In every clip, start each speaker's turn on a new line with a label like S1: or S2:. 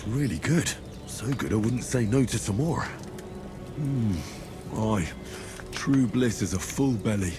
S1: It's really good. So good I wouldn't say no to some more. Aye. True bliss is a full belly.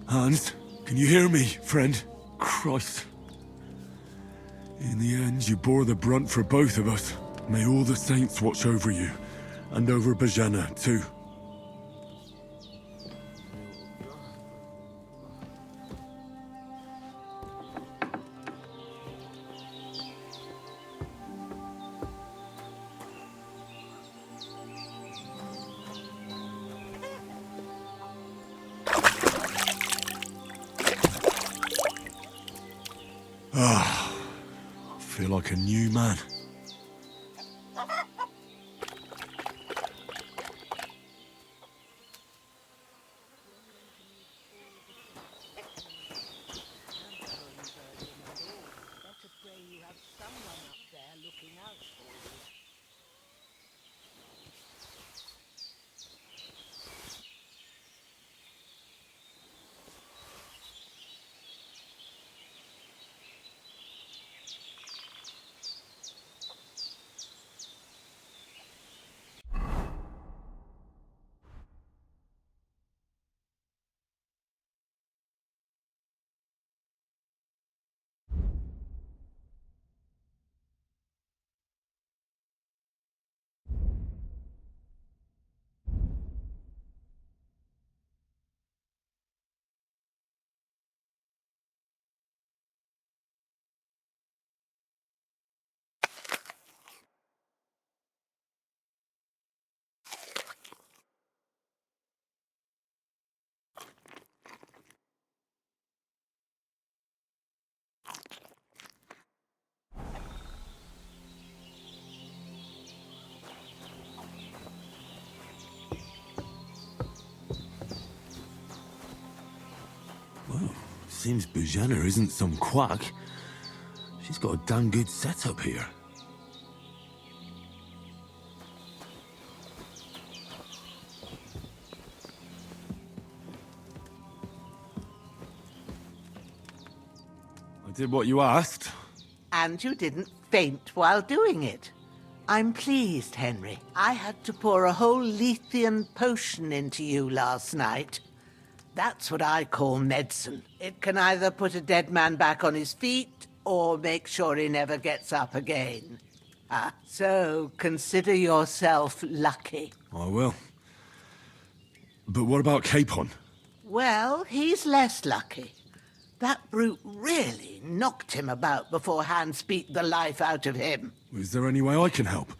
S1: Hans, can you hear me, friend? Christ. In the end, you bore the brunt for both of us. May all the saints watch over you, and over Bajana, too. I feel like a new man. Well, seems Bajana isn't some quack. She's got a damn good setup here. I did what you asked.
S2: And you didn't faint while doing it. I'm pleased, Henry. I had to pour a whole Lethean potion into you last night. That's what I call medicine. It can either put a dead man back on his feet, or make sure he never gets up again. So consider yourself lucky.
S1: I will. But what about Capon?
S2: Well, he's less lucky. That brute really knocked him about before Hans beat the life out of him.
S1: Is there any way I can help?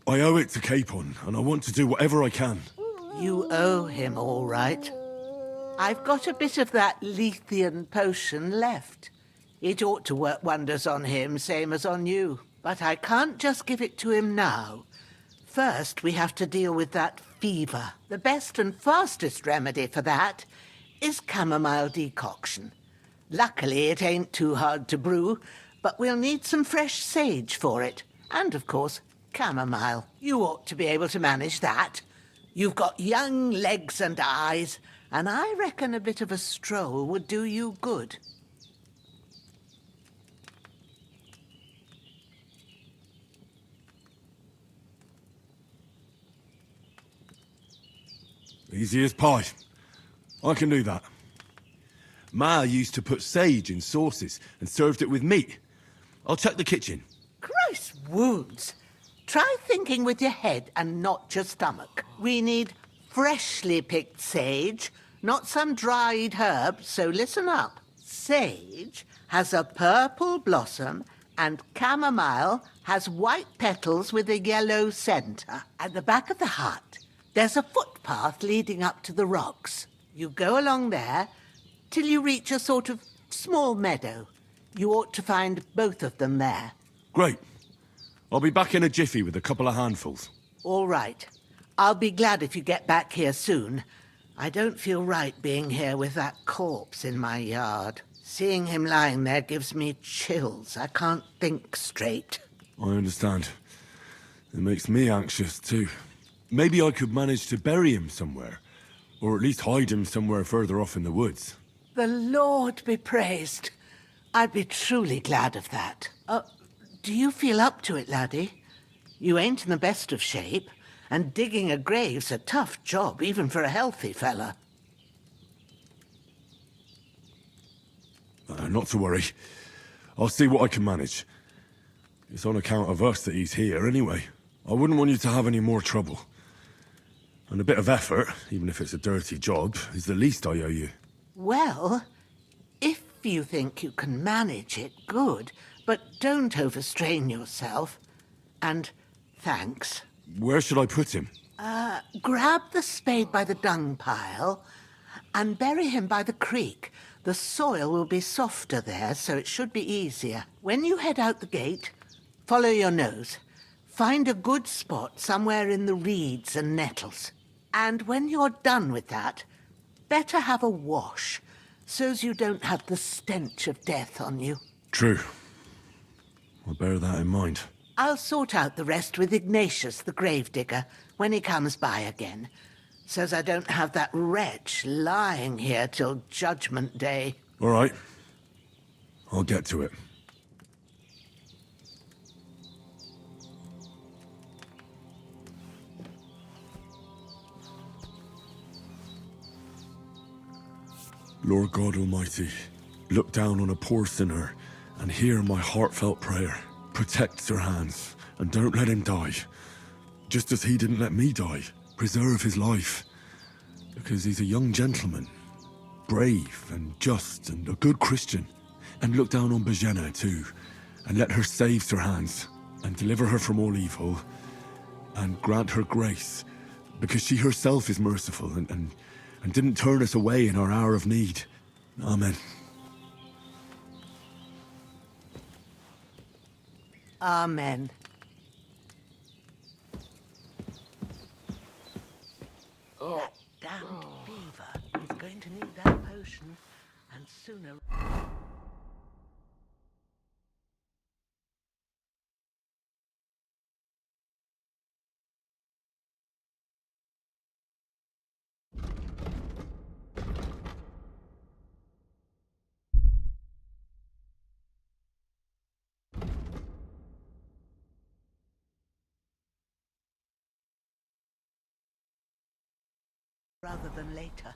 S1: I owe it to Capon, and I want to do whatever I can.
S2: You owe him, all right. I've got a bit of that Lethean potion left. It ought to work wonders on him, same as on you. But I can't just give it to him now. First, we have to deal with that fever. The best and fastest remedy for that is chamomile decoction. Luckily, it ain't too hard to brew, but we'll need some fresh sage for it. And, of course, chamomile. You ought to be able to manage that. You've got young legs and eyes, and I reckon a bit of a stroll would do you good.
S1: Easy as pie. I can do that. Ma used to put sage in sauces and served it with meat. I'll check the kitchen.
S2: Christ wounds! Try thinking with your head and not your stomach. We need freshly picked sage, not some dried herb, so listen up. Sage has a purple blossom and chamomile has white petals with a yellow centre. At the back of the hut, there's a footpath leading up to the rocks. You go along there till you reach a sort of small meadow. You ought to find both of them there.
S1: Great. I'll be back in a jiffy with a couple of handfuls.
S2: All right. I'll be glad if you get back here soon. I don't feel right being here with that corpse in my yard. Seeing him lying there gives me chills. I can't think straight.
S1: I understand. It makes me anxious, too. Maybe I could manage to bury him somewhere. Or at least hide him somewhere further off in the woods.
S2: The Lord be praised. I'd be truly glad of that. Do you feel up to it, laddie? You ain't in the best of shape, and digging a grave's a tough job, even for a healthy fella.
S1: Not to worry. I'll see what I can manage. It's on account of us that he's here, anyway. I wouldn't want you to have any more trouble. And a bit of effort, even if it's a dirty job, is the least I owe you.
S2: Well, if you think you can manage it, good. But don't overstrain yourself. And thanks.
S1: Where should I put him?
S2: Grab the spade by the dung pile and bury him by the creek. The soil will be softer there, so it should be easier. When you head out the gate, follow your nose. Find a good spot somewhere in the reeds and nettles. And when you're done with that, better have a wash, so's you don't have the stench of death on you.
S1: True. I'll bear that in mind.
S2: I'll sort out the rest with Ignatius, the gravedigger, when he comes by again, so's I don't have that wretch lying here till Judgment Day.
S1: All right. I'll get to it. Lord God Almighty, look down on a poor sinner and hear my heartfelt prayer. Protect Sir Hans, and don't let him die. Just as he didn't let me die. Preserve his life. Because he's a young gentleman. Brave and just and a good Christian. And look down on Bajena too. And let her save Sir Hans. And deliver her from all evil. And grant her grace. Because she herself is merciful and didn't turn us away in our hour of need. Amen.
S2: Amen. That damned fever is going to need that potion, and sooner... rather than later.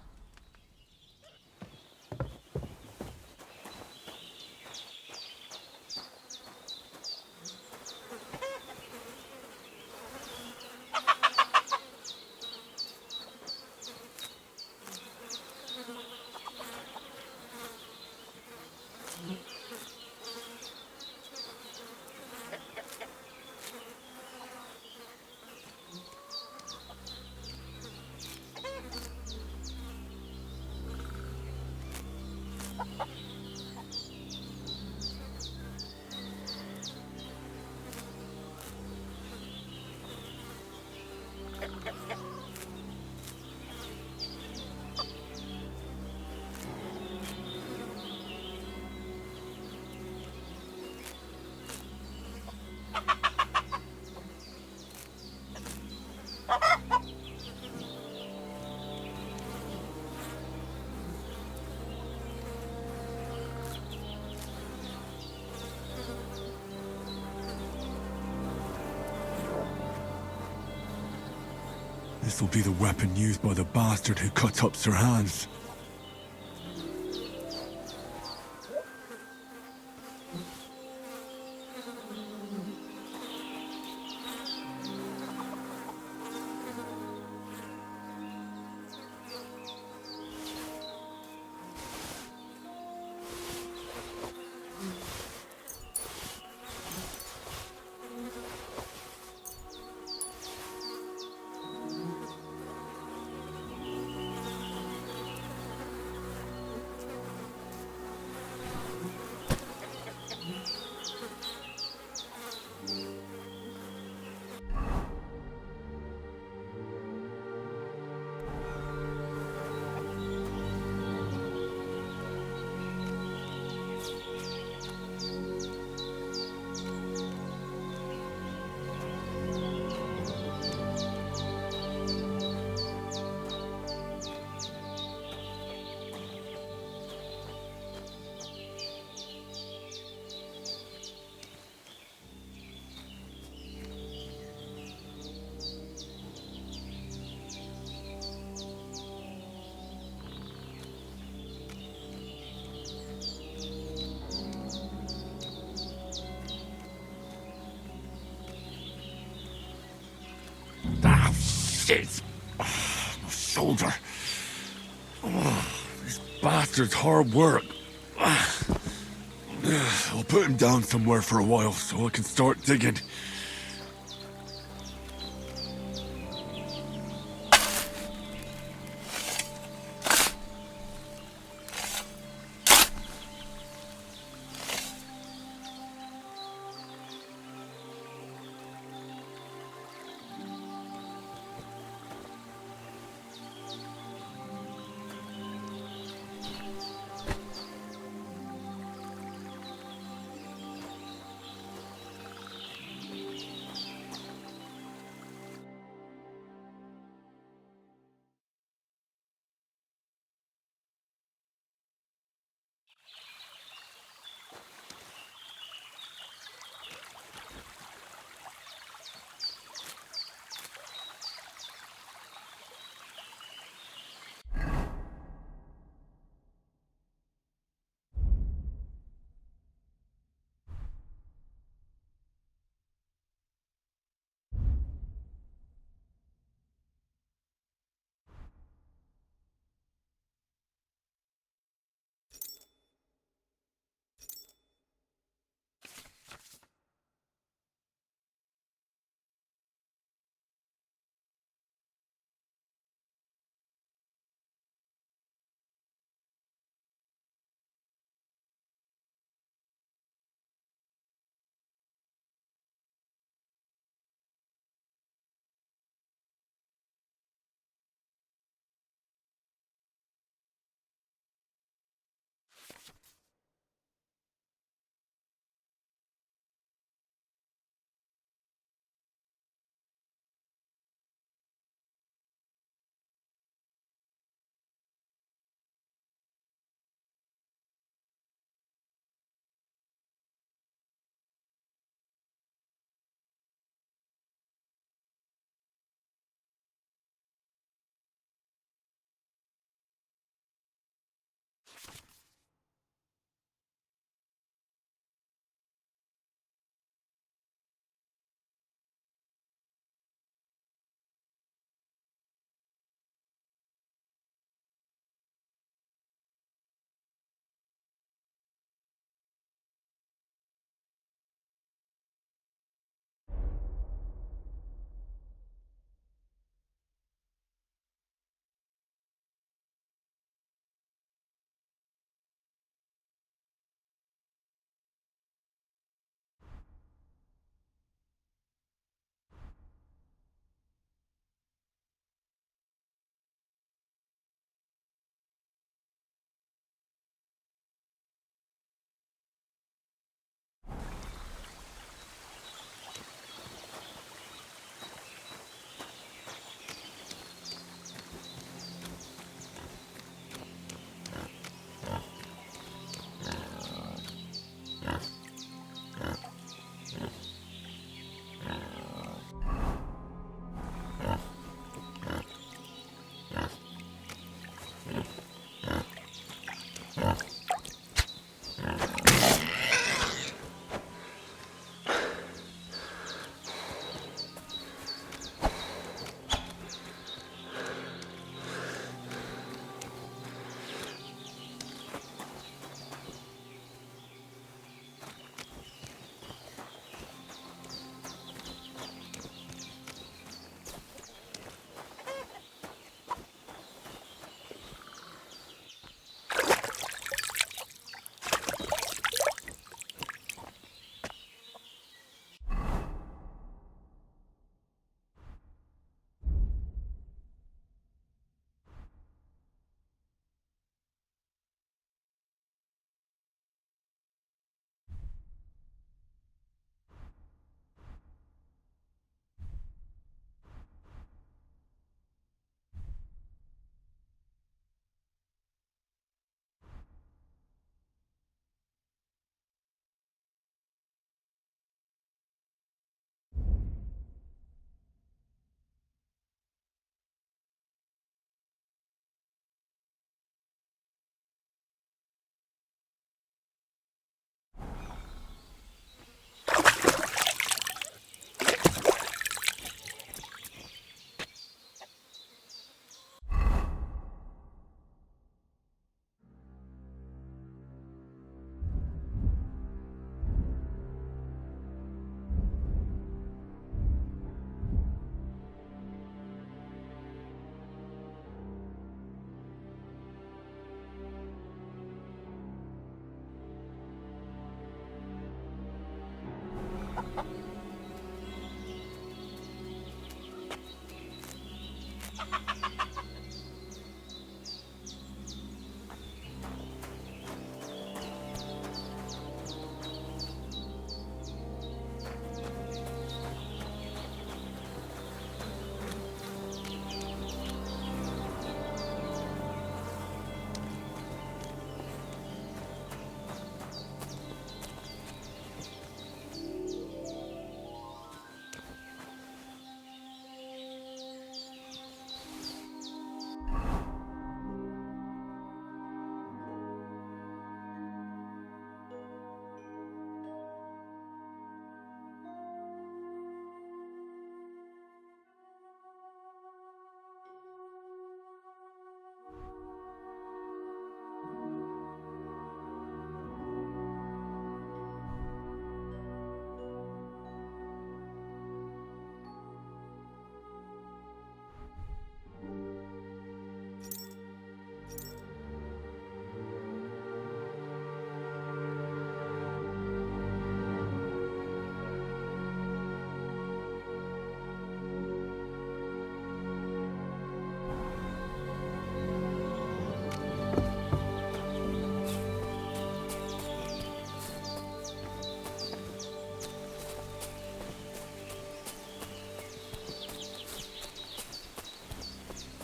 S1: This'll be the weapon used by the bastard who cut up Sir Hans. Ah, shit! Oh, my shoulder. Oh, this bastard's hard work. I'll put him down somewhere for a while so I can start digging.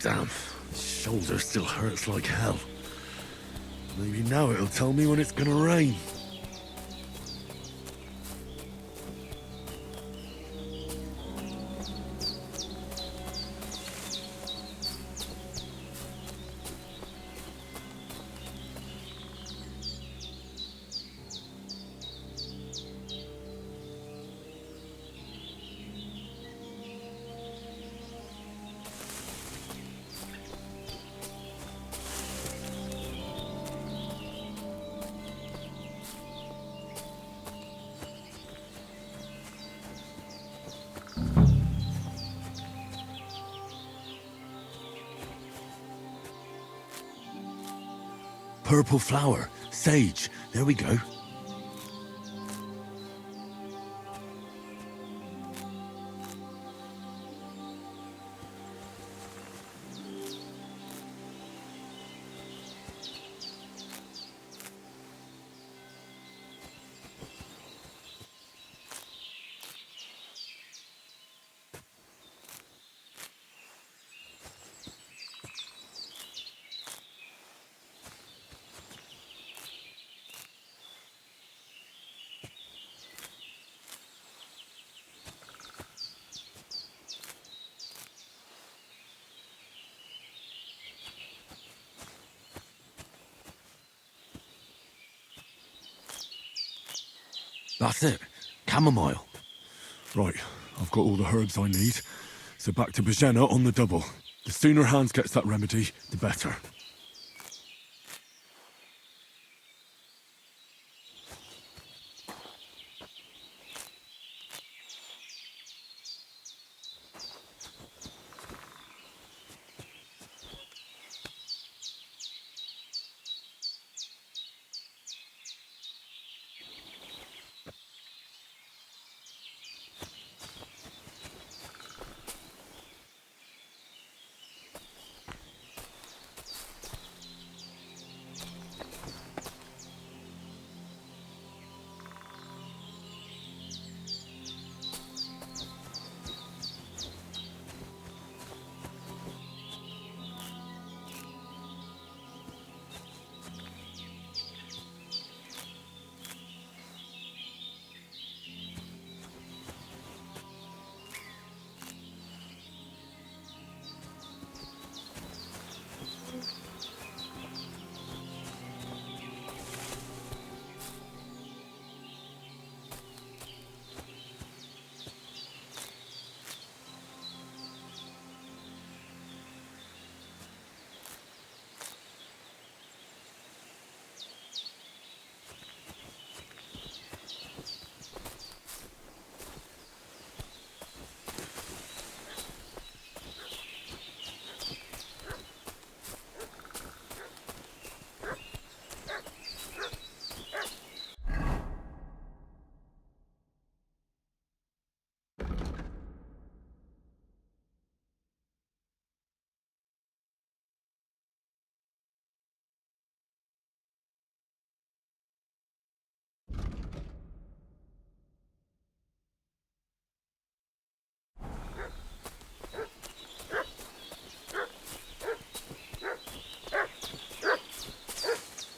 S1: Damn, shoulder still hurts like hell. Maybe now it'll tell me when it's gonna rain. Purple flower. Sage. There we go. That's it. Chamomile. Right, I've got all the herbs I need. So back to Bajena on the double. The sooner Hans gets that remedy, the better.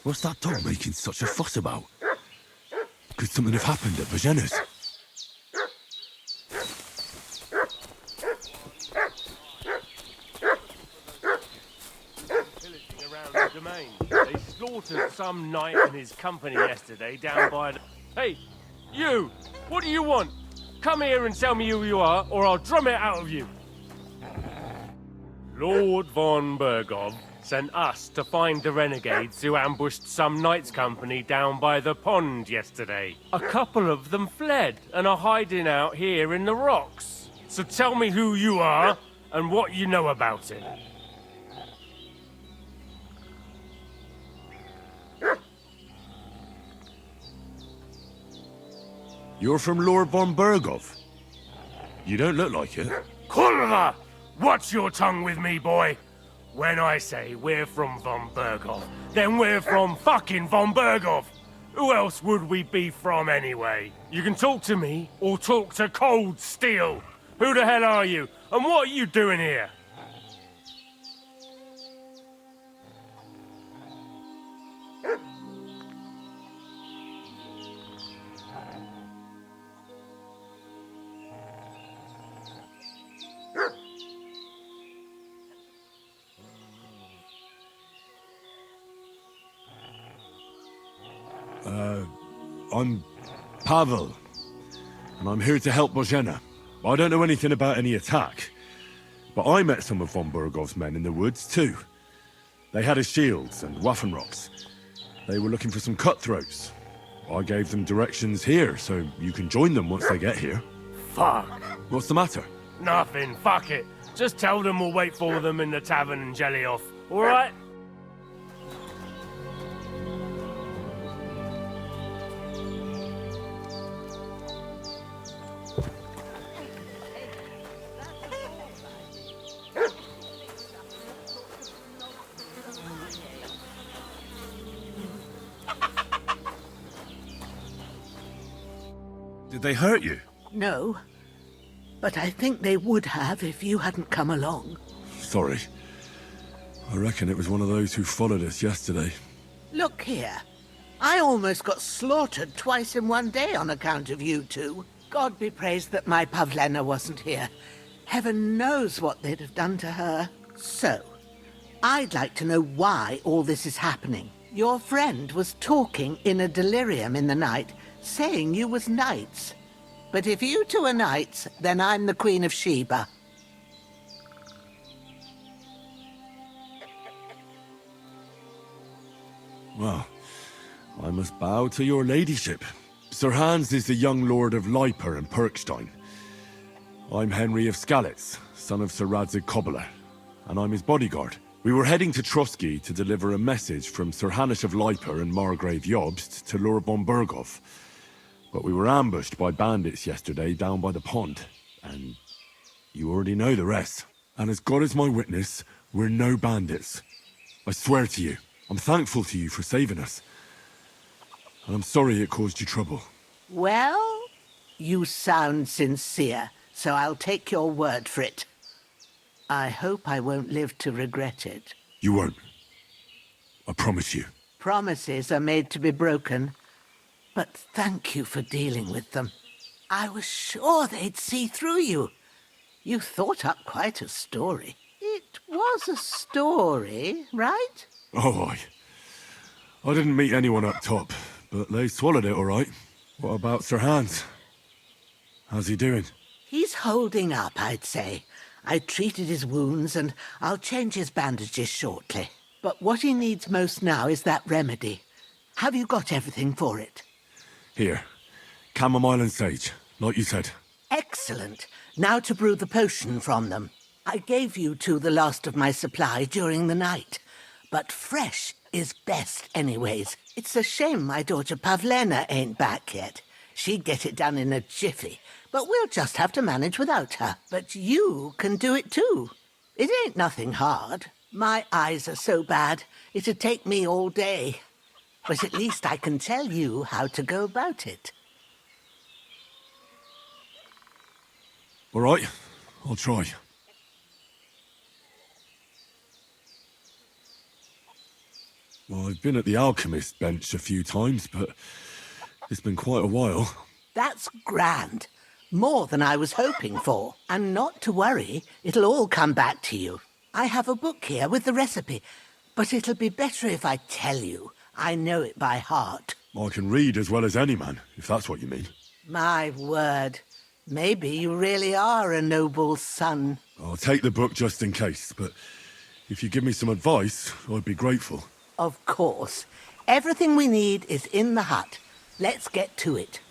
S1: What's that dog making such a fuss about? Could something have happened at Bajena's?
S3: Pillaging around the domain. They slaughtered some knight and his company yesterday down by the... Hey, you! What do you want? Come here and tell me who you are, or I'll drum it out of you. Lord von Bergov sent us to find the renegades who ambushed some knights' company down by the pond yesterday. A couple of them fled and are hiding out here in the rocks. So tell me who you are and what you know about it.
S1: You're from Lord von Bergov. You don't look like it.
S3: Kurva! Watch your tongue with me, boy. When I say we're from von Bergov, then we're from fucking von Bergov. Who else would we be from anyway? You can talk to me or talk to Cold Steel. Who the hell are you? And what are you doing here?
S1: I'm Pavel, and I'm here to help Bozhena. I don't know anything about any attack, but I met some of von Burgov's men in the woods, too. They had his shields and Waffenrocks. They were looking for some cutthroats. I gave them directions here, so you can join them once they get here.
S3: Fuck.
S1: What's the matter?
S3: Nothing, fuck it. Just tell them we'll wait for them in the tavern in Jelioff, alright?
S1: Did they hurt you?
S2: No, but I think they would have if you hadn't come along.
S1: Sorry. I reckon it was one of those who followed us yesterday.
S2: Look here. I almost got slaughtered twice in one day on account of you two. God be praised that my Pavlena wasn't here. Heaven knows what they'd have done to her. So, I'd like to know why all this is happening. Your friend was talking in a delirium in the night, saying you was knights. But if you two are knights, then I'm the Queen of Sheba.
S1: Well, I must bow to your ladyship. Sir Hans is the young lord of Leiper and Perkstein. I'm Henry of Skalitz, son of Sir Radzig Kobyla, and I'm his bodyguard. We were heading to Trotsky to deliver a message from Sir Hanish of Leiper and Margrave Jobst to Lord von Burgov. But we were ambushed by bandits yesterday down by the pond, and you already know the rest. And as God is my witness, we're no bandits. I swear to you, I'm thankful to you for saving us. And I'm sorry it caused you trouble.
S2: Well, you sound sincere, so I'll take your word for it. I hope I won't live to regret it.
S1: You won't. I promise you.
S2: Promises are made to be broken, but thank you for dealing with them. I was sure they'd see through you. You thought up quite a story. It was a story, right?
S1: Oh, I didn't meet anyone up top, but they swallowed it all right. What about Sir Hans? How's he doing?
S2: He's holding up, I'd say. I treated his wounds, and I'll change his bandages shortly. But what he needs most now is that remedy. Have you got everything for it?
S1: Here. Chamomile and sage, like you said.
S2: Excellent. Now to brew the potion from them. I gave you two the last of my supply during the night. But fresh is best anyways. It's a shame my daughter Pavlena ain't back yet. She'd get it done in a jiffy, but we'll just have to manage without her. But you can do it too. It ain't nothing hard. My eyes are so bad, it'd take me all day. But at least I can tell you how to go about it.
S1: All right, I'll try. Well, I've been at the alchemist bench a few times, but it's been quite a while.
S2: That's grand. More than I was hoping for. And not to worry, it'll all come back to you. I have a book here with the recipe, but it'll be better if I tell you. I know it by heart.
S1: I can read as well as any man, if that's what you mean.
S2: My word. Maybe you really are a noble son.
S1: I'll take the book just in case, but if you give me some advice, I'd be grateful.
S2: Of course. Everything we need is in the hut. Let's get to it.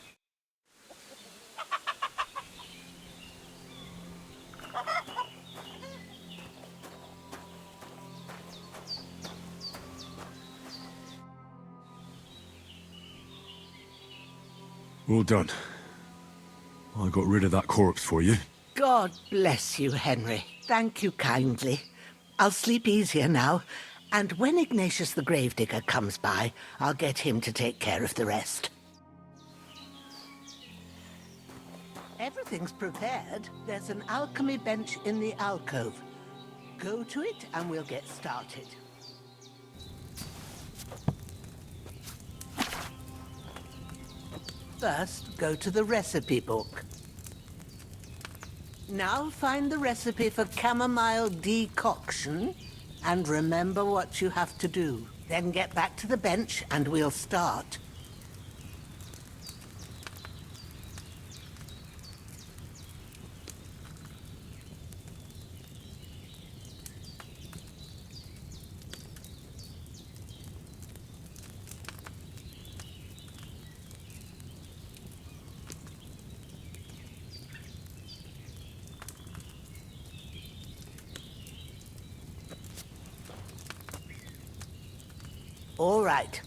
S1: All done. I got rid of that corpse for you.
S2: God bless you, Henry. Thank you kindly. I'll sleep easier now, and when Ignatius the Gravedigger comes by, I'll get him to take care of the rest. Everything's prepared. There's an alchemy bench in the alcove. Go to it and we'll get started. First, go to the recipe book. Now find the recipe for chamomile decoction and remember what you have to do. Then get back to the bench and we'll start. All right.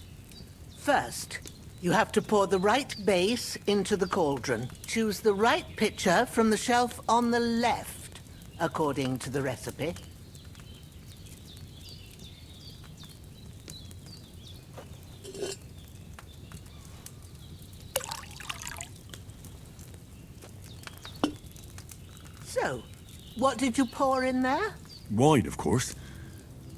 S2: First, you have to pour the right base into the cauldron. Choose the right pitcher from the shelf on the left, according to the recipe. So, what did you pour in there?
S1: Wine, of course.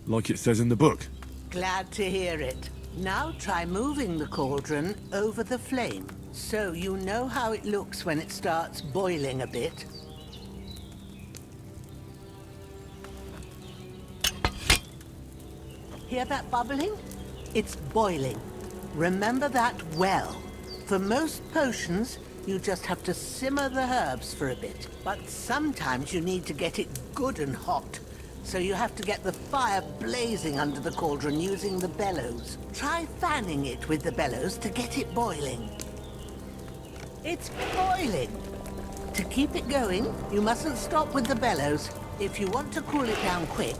S1: Like it says in the book.
S2: Glad to hear it. Now try moving the cauldron over the flame, so you know how it looks when it starts boiling a bit. Hear that bubbling? It's boiling. Remember that well. For most potions, you just have to simmer the herbs for a bit. But sometimes you need to get it good and hot. So you have to get the fire blazing under the cauldron using the bellows. Try fanning it with the bellows to get it boiling. It's boiling! To keep it going, you mustn't stop with the bellows. If you want to cool it down quick,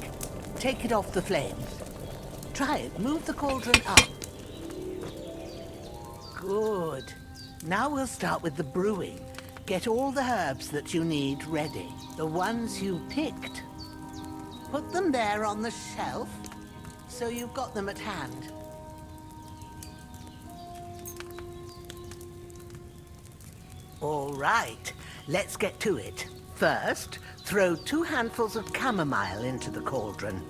S2: take it off the flames. Try it. Move the cauldron up. Good. Now we'll start with the brewing. Get all the herbs that you need ready. The ones you picked. Put them there on the shelf, so you've got them at hand. All right, let's get to it. First, throw 2 handfuls of chamomile into the cauldron.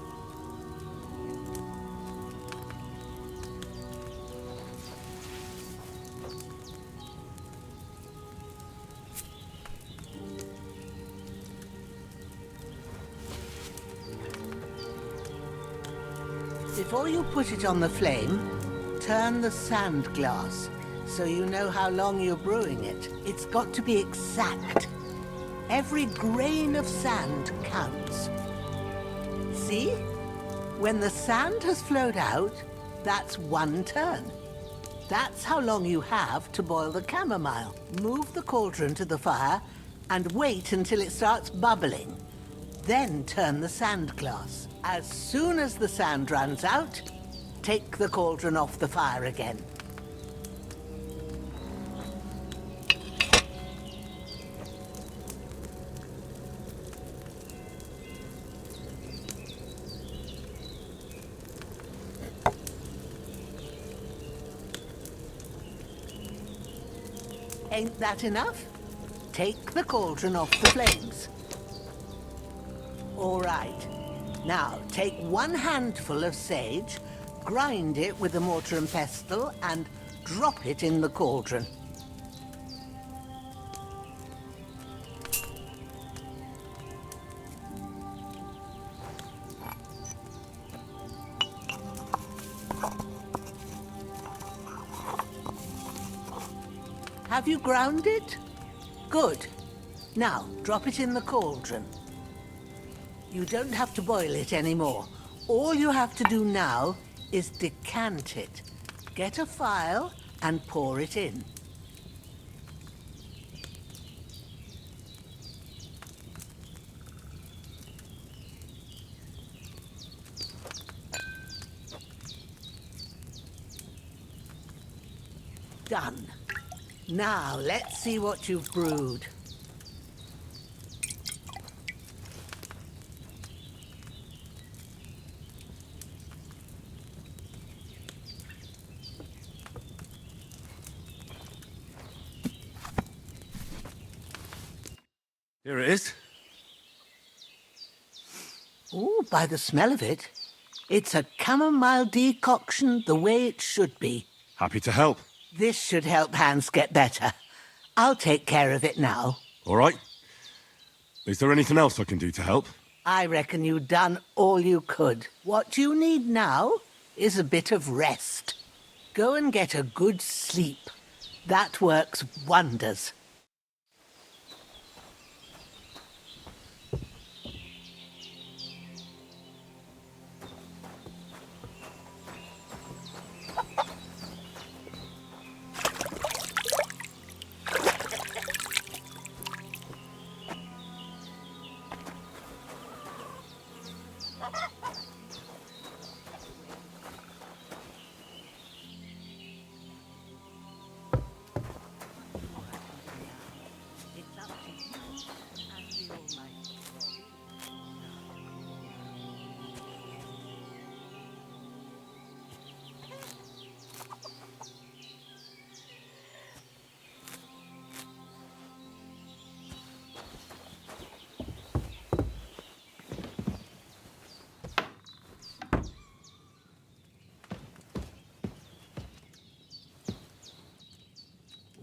S2: Before you put it on the flame, turn the sand glass so you know how long you're brewing it. It's got to be exact. Every grain of sand counts. See? When the sand has flowed out, that's 1 turn. That's how long you have to boil the chamomile. Move the cauldron to the fire and wait until it starts bubbling. Then turn the sand glass. As soon as the sand runs out, take the cauldron off the fire again. Ain't that enough? Take the cauldron off the flames. All right. Now, take 1 handful of sage, grind it with a mortar and pestle, and drop it in the cauldron. Have you ground it? Good. Now, drop it in the cauldron. You don't have to boil it anymore. All you have to do now is decant it. Get a phial and pour it in. Done. Now, let's see what you've brewed.
S1: Here it is.
S2: Ooh, by the smell of it, it's a chamomile decoction the way it should be.
S1: Happy to help.
S2: This should help Hans get better. I'll take care of it now.
S1: All right. Is there anything else I can do to help?
S2: I reckon you've done all you could. What you need now is a bit of rest. Go and get a good sleep. That works wonders.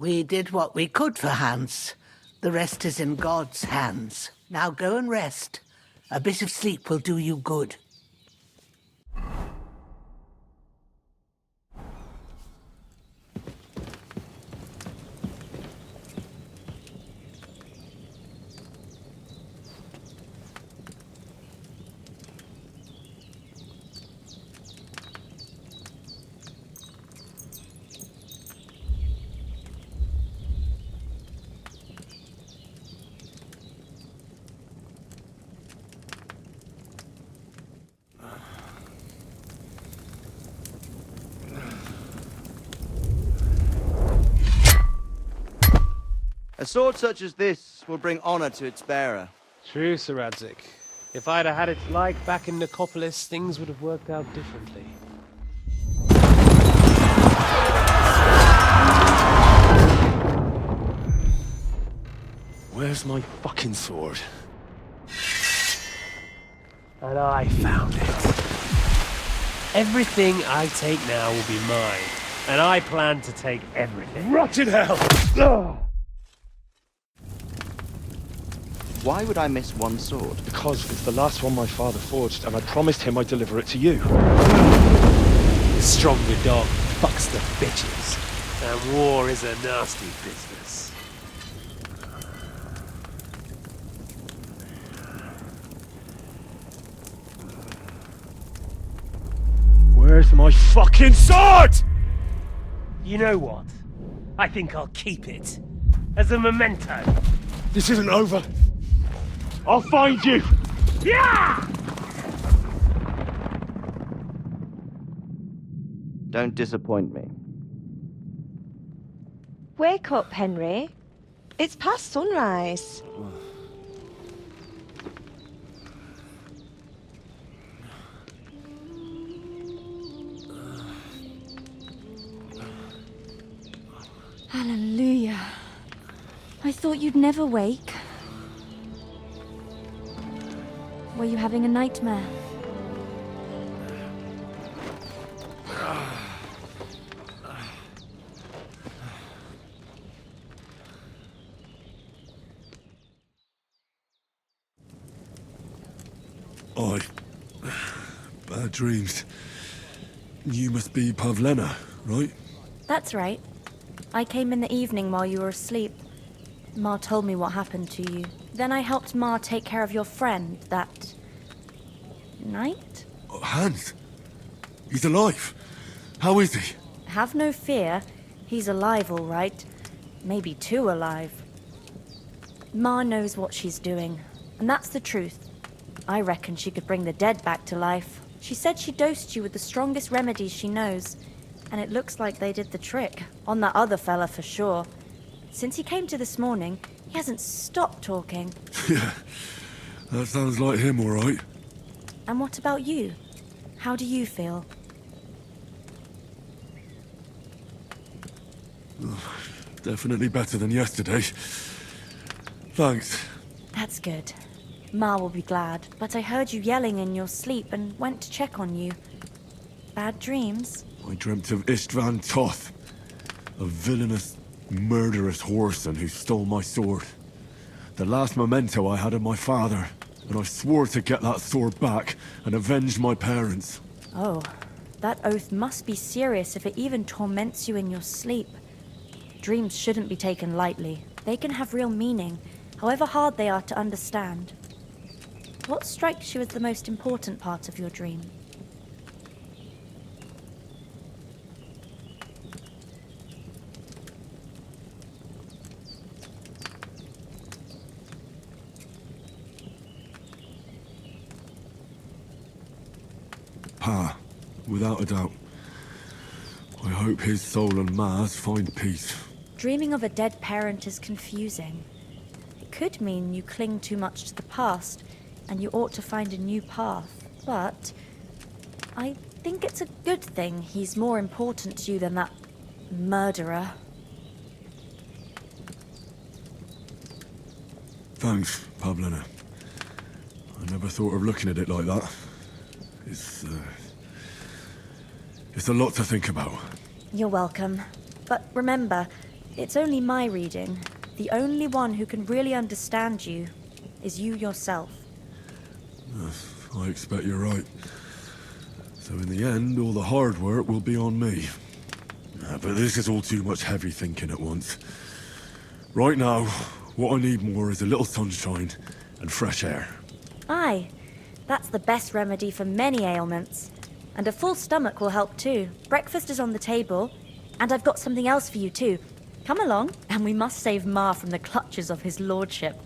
S2: We did what we could for Hans. The rest is in God's hands. Now go and rest. A bit of sleep will do you good.
S4: A sword such as this will bring honor to its bearer.
S3: True, Sir Radzik. If I'd have had its like back in Nicopolis, things would have worked out differently.
S1: Where's my fucking sword?
S3: And I found it. Everything I take now will be mine, and I plan to take everything.
S1: Rot in hell!
S4: Why would I miss one sword?
S1: Because it's the last one my father forged, and I promised him I'd deliver it to you.
S3: The stronger dog fucks the bitches, and war is a nasty business.
S1: Where's my fucking sword?
S3: You know what? I think I'll keep it. As a memento.
S1: This isn't over. I'll find you!
S3: Yeah!
S4: Don't disappoint me.
S5: Wake up, Henry. It's past sunrise.
S6: Hallelujah. I thought you'd never wake. Were you having a nightmare?
S1: Bad dreams. You must be Pavlena, right?
S6: That's right. I came in the evening while you were asleep. Ma told me what happened to you. Then I helped Ma take care of your friend that night?
S1: Oh, Hans? He's alive. How is he?
S6: Have no fear. He's alive, all right. Maybe too alive. Ma knows what she's doing, and that's the truth. I reckon she could bring the dead back to life. She said she dosed you with the strongest remedies she knows, and it looks like they did the trick. On that other fella for sure. Since he came to this morning, he hasn't stopped talking.
S1: Yeah, that sounds like him, all right.
S6: And what about you? How do you feel?
S1: Definitely better than yesterday. Thanks.
S6: That's good. Ma will be glad, but I heard you yelling in your sleep and went to check on you. Bad dreams?
S1: I dreamt of Istvan Toth, a villainous, murderous whoreson who stole my sword. The last memento I had of my father, and I swore to get that sword back and avenge my parents.
S6: Oh, that oath must be serious if it even torments you in your sleep. Dreams shouldn't be taken lightly. They can have real meaning, however hard they are to understand. What strikes you as the most important part of your dream?
S1: Pa, without a doubt. I hope his soul and Ma's find peace.
S6: Dreaming of a dead parent is confusing. It could mean you cling too much to the past, and you ought to find a new path. But I think it's a good thing he's more important to you than that murderer.
S1: Thanks, Pavlena. I never thought of looking at it like that. It's a lot to think about.
S6: You're welcome. But remember, It's only my reading. The only one who can really understand you is you yourself.
S1: I expect you're right. So in the end, all the hard work will be on me. But this is all too much heavy thinking at once. Right now, what I need more is a little sunshine and fresh air.
S6: Aye, that's the best remedy for many ailments. And a full stomach will help too. Breakfast is on the table, and I've got something else for you too. Come along, and we must save Ma from the clutches of his lordship.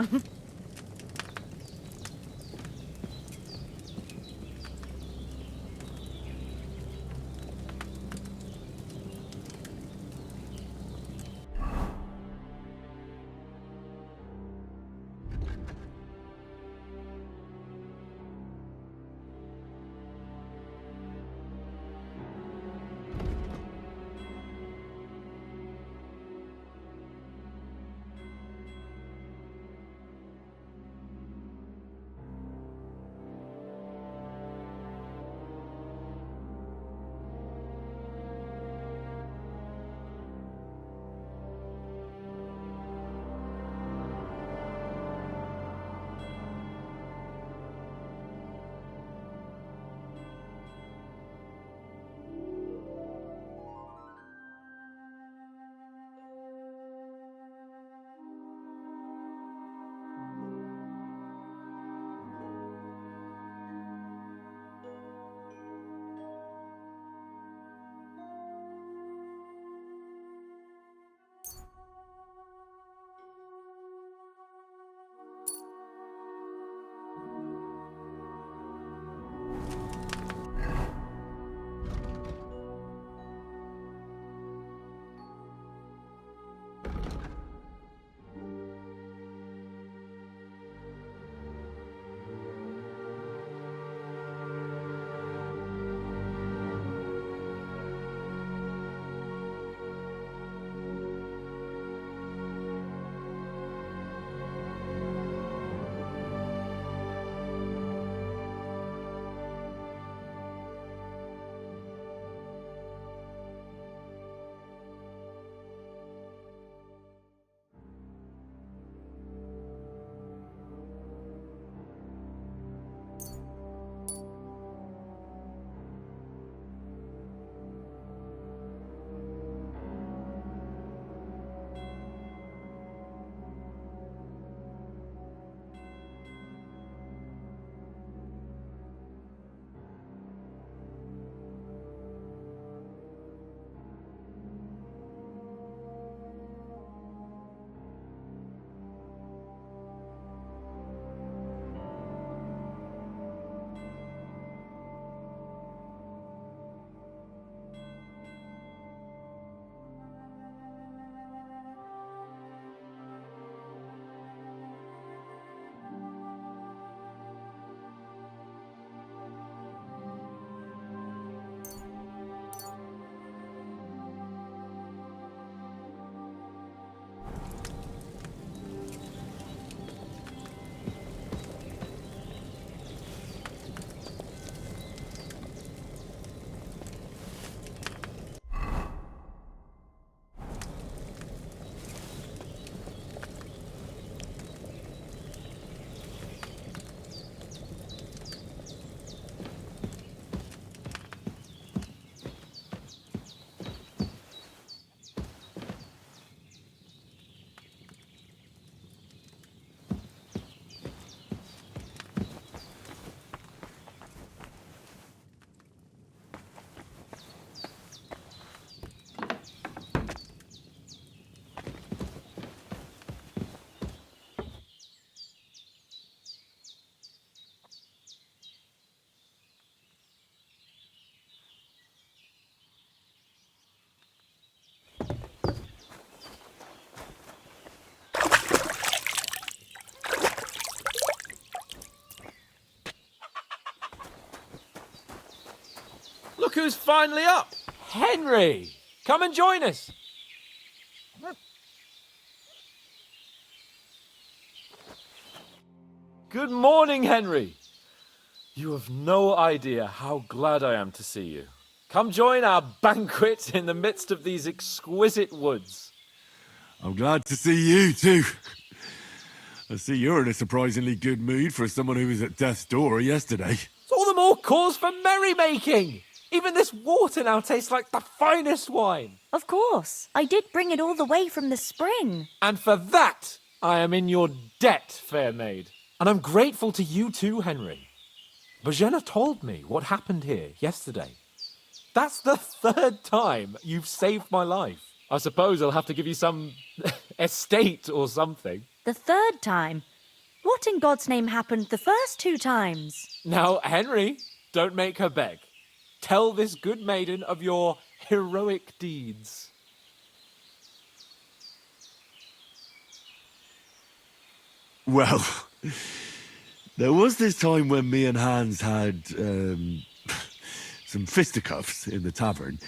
S7: Look who's finally up! Henry! Come and join us! Good morning, Henry! You have no idea how glad I am to see you. Come join our banquet in the midst of these exquisite woods.
S1: I'm glad to see you, too. I see you're in a surprisingly good mood for someone who was at death's door yesterday.
S7: It's all the more cause for merrymaking. Even this water now tastes like the finest wine.
S6: Of course. I did bring it all the way from the spring.
S7: And for that, I am in your debt, fair maid. And I'm grateful to you too, Henry. Bojena told me what happened here yesterday. That's the 3rd time you've saved my life. I suppose I'll have to give you some estate or something.
S6: The 3rd time? What in God's name happened the first 2 times?
S7: Now, Henry, don't make her beg. Tell this good maiden of your heroic deeds.
S1: Well, there was this time when me and Hans had some fisticuffs in the tavern,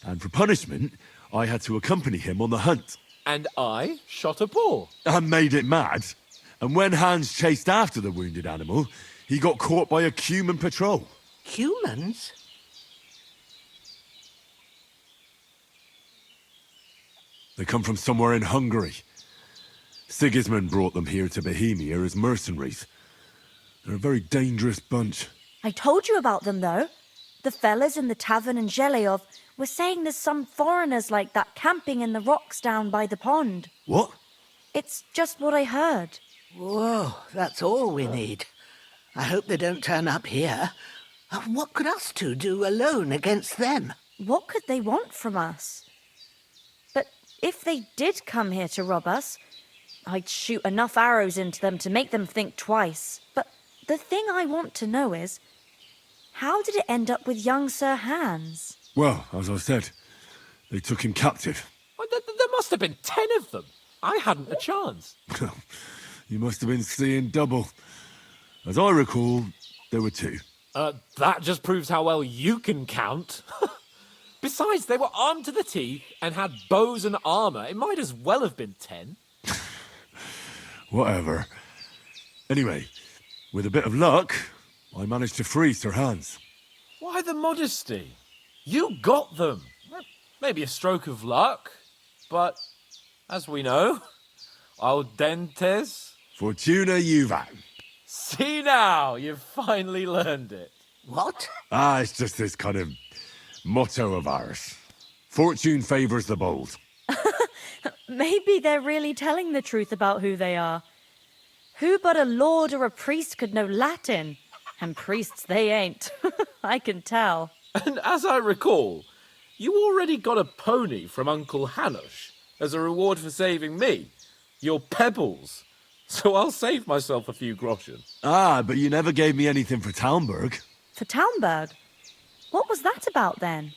S1: and for punishment, I had to accompany him on the hunt.
S7: And I shot a boar.
S1: And made it mad. And when Hans chased after the wounded animal, he got caught by a human patrol.
S2: Humans?
S1: They come from somewhere in Hungary. Sigismund brought them here to Bohemia as mercenaries. They're a very dangerous bunch.
S6: I told you about them, though. The fellas in the tavern in Zheleov were saying there's some foreigners like that camping in the rocks down by the pond.
S1: What?
S6: It's just what I heard.
S2: Whoa, that's all we need. I hope they don't turn up here. What could us two do alone against them?
S6: What could they want from us? But if they did come here to rob us, I'd shoot enough arrows into them to make them think twice. But the thing I want to know is, how did it end up with young Sir Hans?
S1: Well, as I said, they took him captive.
S7: Well, there must have been 10 of them. I hadn't a chance.
S1: You must have been seeing double. As I recall, there were 2.
S7: That just proves how well you can count. Besides, they were armed to the teeth and had bows and armor. It might as well have been 10.
S1: Whatever. Anyway, with a bit of luck, I managed to free Sir Hans.
S7: Why the modesty? You got them. Maybe a stroke of luck, but as we know, al dentes.
S1: Fortuna juvat.
S7: See now, you've finally learned it.
S2: What?
S1: It's just this kind of motto of ours. Fortune favours the bold.
S6: Maybe they're really telling the truth about who they are. Who but a lord or a priest could know Latin? And priests they ain't. I can tell.
S7: And as I recall, you already got a pony from Uncle Hanush as a reward for saving me. Your pebbles. So I'll save myself a few groschen.
S1: But you never gave me anything for Talmberg.
S6: For Talmberg? What was that about then?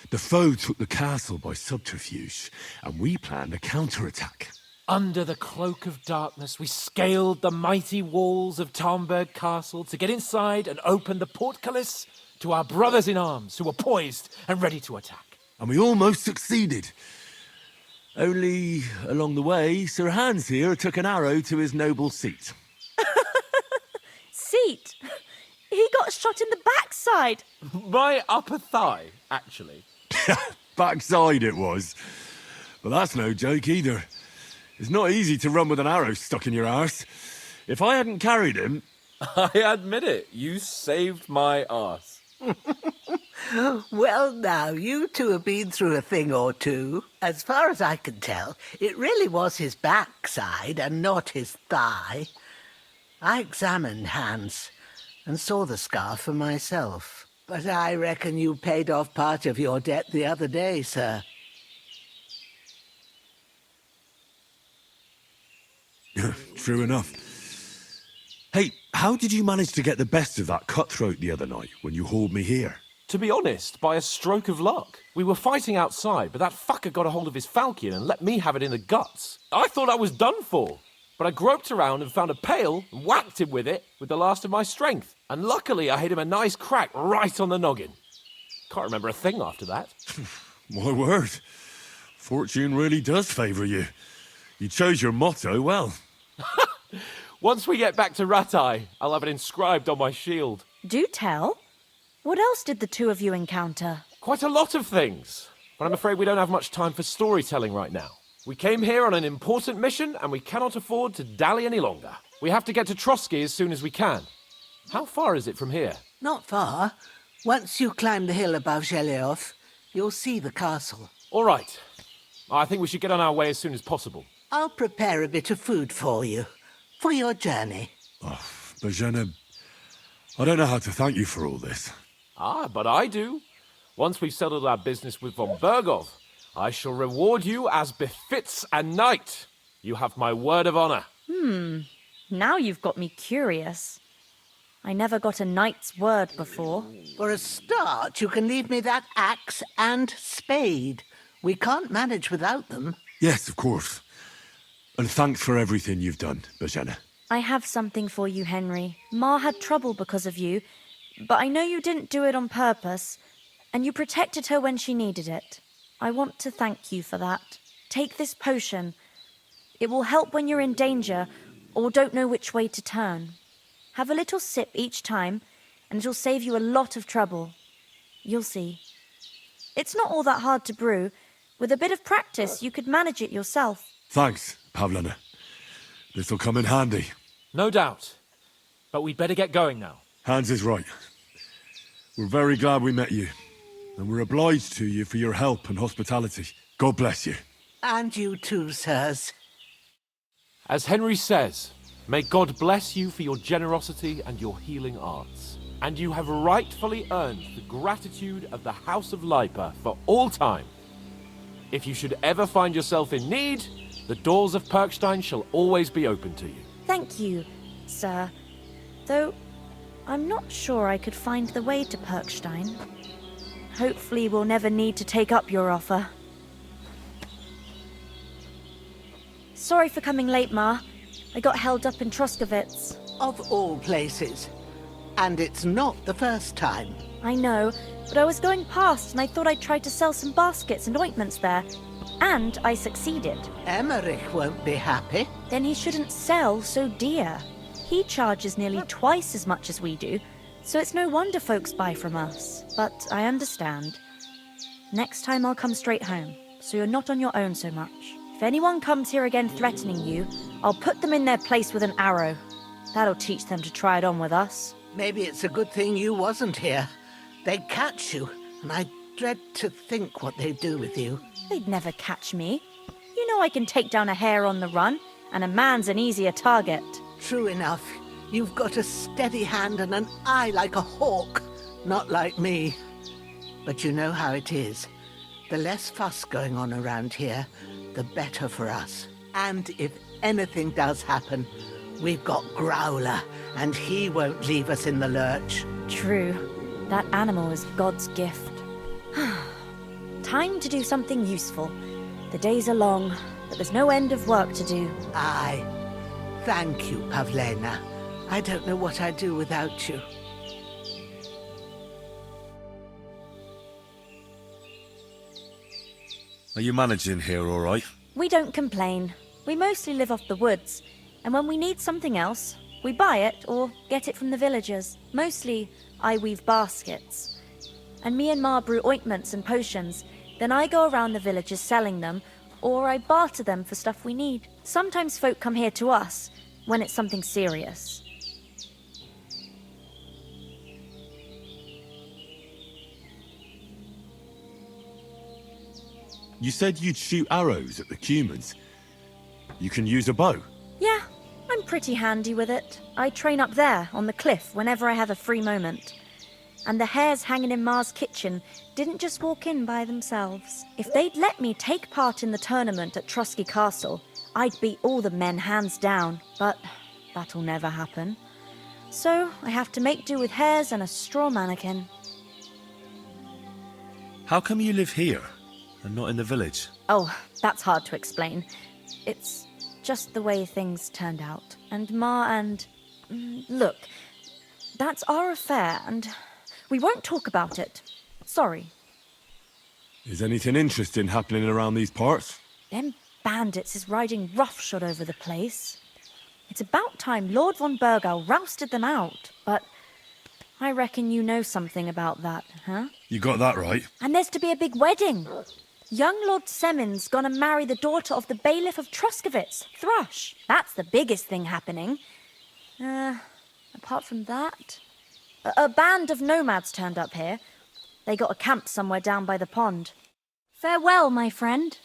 S1: The foe took the castle by subterfuge, and we planned a counterattack.
S7: Under the cloak of darkness, we scaled the mighty walls of Talmberg Castle to get inside and open the portcullis to our brothers in arms who were poised and ready to attack.
S1: And we almost succeeded. Only, along the way, Sir Hans here took an arrow to his noble seat.
S6: Seat? He got shot in the backside.
S7: My upper thigh, actually.
S1: Backside it was. But that's no joke either. It's not easy to run with an arrow stuck in your arse. If I hadn't carried him...
S7: I admit it, you saved my arse.
S2: Well, now, you two have been through a thing or two. As far as I can tell, it really was his backside and not his thigh. I examined Hans and saw the scar for myself. But I reckon you paid off part of your debt the other day, sir.
S1: True enough. Hey, how did you manage to get the best of that cutthroat the other night when you hauled me here?
S7: To be honest, by a stroke of luck. We were fighting outside, but that fucker got a hold of his falchion and let me have it in the guts. I thought I was done for. But I groped around and found a pail and whacked him with it with the last of my strength. And luckily I hit him a nice crack right on the noggin. Can't remember a thing after that.
S1: My word. Fortune really does favour you. You chose your motto well.
S7: Once we get back to Ratai, I'll have it inscribed on my shield.
S6: Do tell. What else did the 2 of you encounter?
S7: Quite a lot of things. But I'm afraid we don't have much time for storytelling right now. We came here on an important mission, and we cannot afford to dally any longer. We have to get to Trotsky as soon as we can. How far is it from here?
S2: Not far. Once you climb the hill above Zheleoth, you'll see the castle.
S7: All right. I think we should get on our way as soon as possible.
S2: I'll prepare a bit of food for you, for your journey.
S1: Oh, Bozhena, I don't know how to thank you for all this.
S7: Ah, but I do. Once we've settled our business with von Bergov, I shall reward you as befits a knight. You have my word of honor.
S6: Now you've got me curious. I never got a knight's word before.
S2: For a start, you can leave me that axe and spade. We can't manage without them.
S1: Yes, of course. And thanks for everything you've done, Bozhena.
S6: I have something for you, Henry. Ma had trouble because of you, but I know you didn't do it on purpose, and you protected her when she needed it. I want to thank you for that. Take this potion. It will help when you're in danger or don't know which way to turn. Have a little sip each time, and it'll save you a lot of trouble. You'll see. It's not all that hard to brew. With a bit of practice, you could manage it yourself.
S1: Thanks, Pavlena. This'll come in handy.
S7: No doubt. But we'd better get going now.
S1: Hans is right. We're very glad we met you. And we're obliged to you for your help and hospitality. God bless you.
S2: And you too, sirs.
S7: As Henry says, may God bless you for your generosity and your healing arts. And you have rightfully earned the gratitude of the House of Lipa for all time. If you should ever find yourself in need, the doors of Perkstein shall always be open to you.
S6: Thank you, sir. Though, I'm not sure I could find the way to Perkstein. Hopefully we'll never need to take up your offer. Sorry for coming late, Ma. I got held up in Troskowitz.
S2: Of all places. And it's not the first time.
S6: I know, but I was going past and I thought I'd try to sell some baskets and ointments there. And I succeeded.
S2: Emmerich won't be happy.
S6: Then he shouldn't sell so dear. He charges nearly twice as much as we do, so it's no wonder folks buy from us. But I understand. Next time I'll come straight home, so you're not on your own so much. If anyone comes here again threatening you, I'll put them in their place with an arrow. That'll teach them to try it on with us.
S2: Maybe it's a good thing you wasn't here. They'd catch you, and I dread to think what they'd do with you.
S6: They'd never catch me. You know I can take down a hare on the run, and a man's an easier target.
S2: True enough. You've got a steady hand and an eye like a hawk. Not like me. But you know how it is. The less fuss going on around here, the better for us. And if anything does happen, we've got Growler, and he won't leave us in the lurch.
S6: True. That animal is God's gift. Time to do something useful. The days are long, but there's no end of work to do.
S2: Aye. Thank you, Pavlena. I don't know what I'd do without you.
S8: Are you managing here all right?
S6: We don't complain. We mostly live off the woods, and when we need something else, we buy it or get it from the villagers. Mostly, I weave baskets. And me and Ma brew ointments and potions. Then I go around the villages selling them, or I barter them for stuff we need. Sometimes folk come here to us, when it's something serious.
S1: You said you'd shoot arrows at the humans. You can use a bow.
S6: Yeah, I'm pretty handy with it. I train up there, on the cliff, whenever I have a free moment. And the hares hanging in Ma's kitchen didn't just walk in by themselves. If they'd let me take part in the tournament at Trotsky Castle, I'd beat all the men hands down, but that'll never happen. So I have to make do with hares and a straw mannequin.
S8: How come you live here and not in the village?
S6: Oh, that's hard to explain. It's just the way things turned out. And Ma and... Look, that's our affair, and we won't talk about it. Sorry.
S1: Is anything interesting happening around these parts?
S6: Them bandits is riding roughshod over the place. It's about time Lord von Burgau rousted them out, but I reckon you know something about that, huh?
S8: You got that right.
S6: And there's to be a big wedding. Young Lord Semon's gonna marry the daughter of the bailiff of Troskovitz, Thrush. That's the biggest thing happening. Apart from that... A band of nomads turned up here. They got a camp somewhere down by the pond. Farewell, my friend.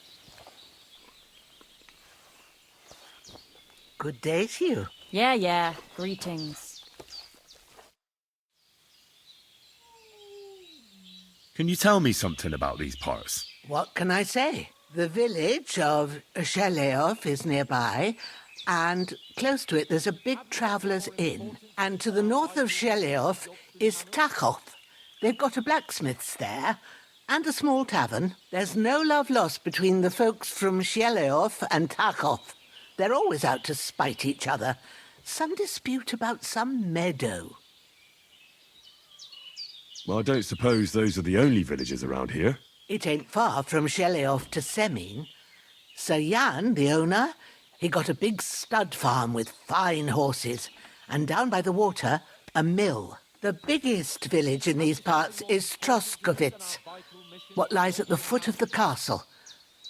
S2: Good day to you.
S6: Yeah. Greetings.
S8: Can you tell me something about these parts?
S2: What can I say? The village of Sheleov is nearby, and close to it there's a big traveller's inn. And to the north of Sheleov is Tachov. They've got a blacksmith's there, and a small tavern. There's no love lost between the folks from Sheleov and Tachov. They're always out to spite each other. Some dispute about some meadow.
S1: Well, I don't suppose those are the only villages around here.
S2: It ain't far from Sheleov to Semin. Sir Jan, the owner, he got a big stud farm with fine horses, and down by the water, a mill. The biggest village in these parts is Troskovitz, what lies at the foot of the castle.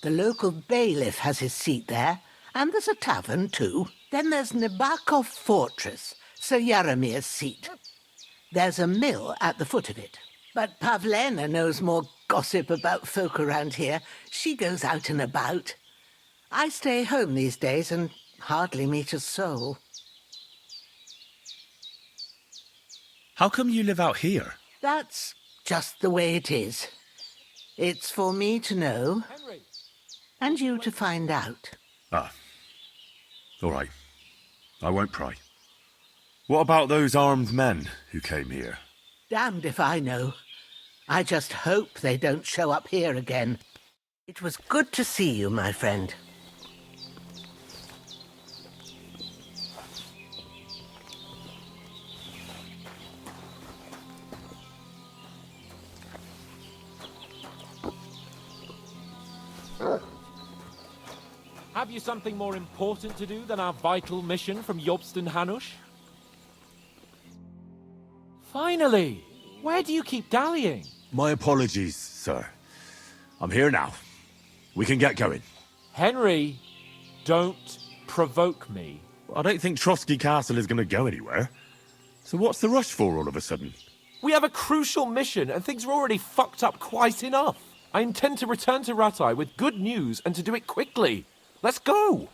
S2: The local bailiff has his seat there, and there's a tavern too. Then there's Nabakov Fortress, Sir Yaromir's seat. There's a mill at the foot of it. But Pavlena knows more gossip about folk around here. She goes out and about. I stay home these days and hardly meet a soul.
S8: How come you live out here?
S2: That's just the way it is. It's for me to know, and you to find out.
S8: Ah. All right. I won't pry. What about those armed men who came here?
S2: Damned if I know. I just hope they don't show up here again. It was good to see you, my friend.
S7: Have you something more important to do than our vital mission from Jobst and Hanush? Finally! Where do you keep dallying?
S1: My apologies, sir. I'm here now. We can get going.
S7: Henry, don't provoke me.
S1: I don't think Trotsky Castle is going to go anywhere. So what's the rush for all of a sudden?
S7: We have a crucial mission and things are already fucked up quite enough. I intend to return to Ratai with good news and to do it quickly. Let's go!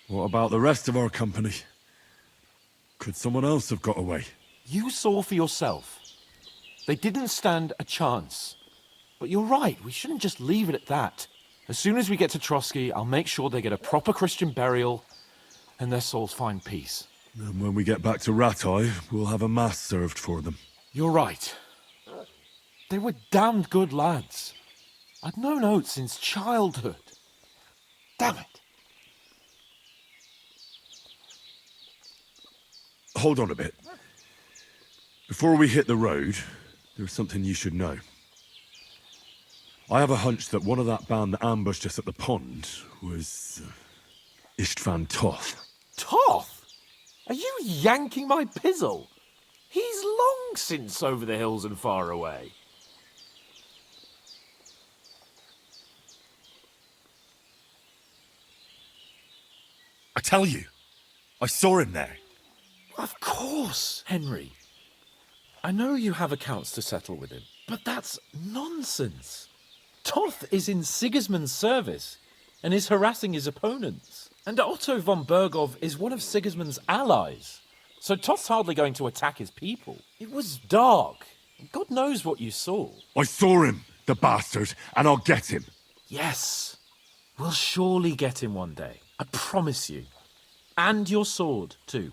S1: What about the rest of our company? Could someone else have got away?
S7: You saw for yourself. They didn't stand a chance. But you're right, we shouldn't just leave it at that. As soon as we get to Trotsky, I'll make sure they get a proper Christian burial and their souls find peace.
S1: And when we get back to Ratai, we'll have a mass served for them.
S7: You're right. They were damned good lads. I'd known Oates since childhood. Damn it.
S1: Hold on a bit. Before we hit the road, there's something you should know. I have a hunch that one of that band that ambushed us at the pond was... Istvan Toth.
S7: Toth? Are you yanking my pizzle? He's long since over the hills and far away.
S8: I tell you, I saw him there.
S7: Of course, Henry. I know you have accounts to settle with him, but that's nonsense. Toth is in Sigismund's service and is harassing his opponents. And Otto von Bergov is one of Sigismund's allies. So Toth's hardly going to attack his people. It was dark. God knows what you saw.
S1: I saw him, the bastard, and I'll get him.
S7: Yes. We'll surely get him one day. I promise you. And your sword, too.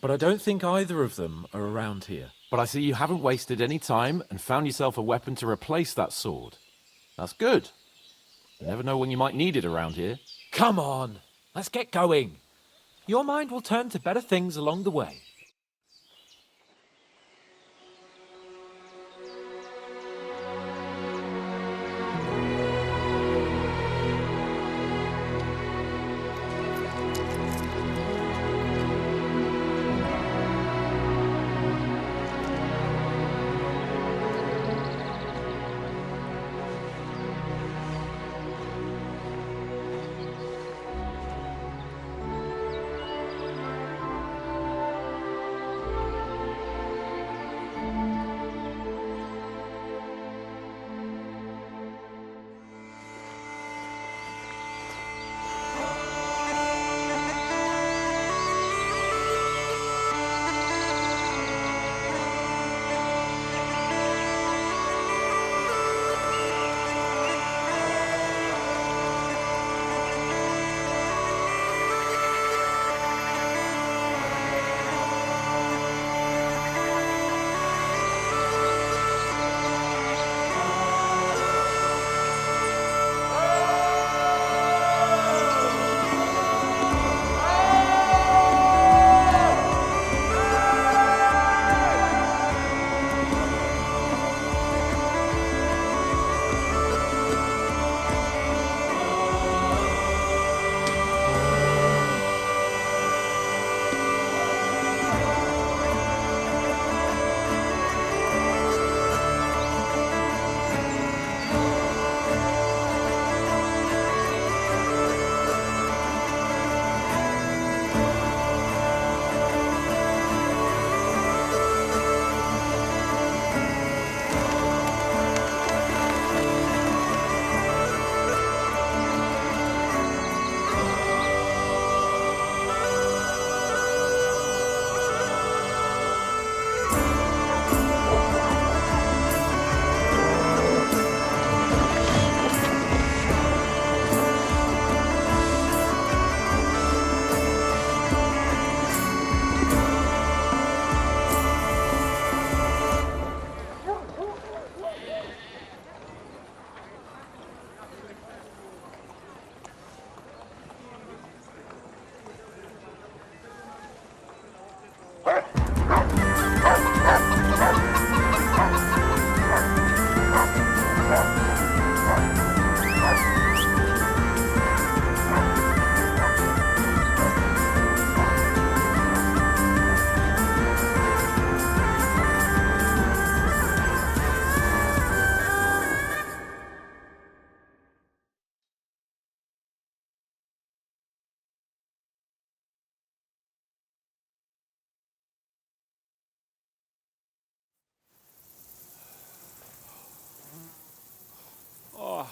S7: But I don't think either of them are around here. But I see you haven't wasted any time and found yourself a weapon to replace that sword. That's good. You never know when you might need it around here. Come on, let's get going. Your mind will turn to better things along the way.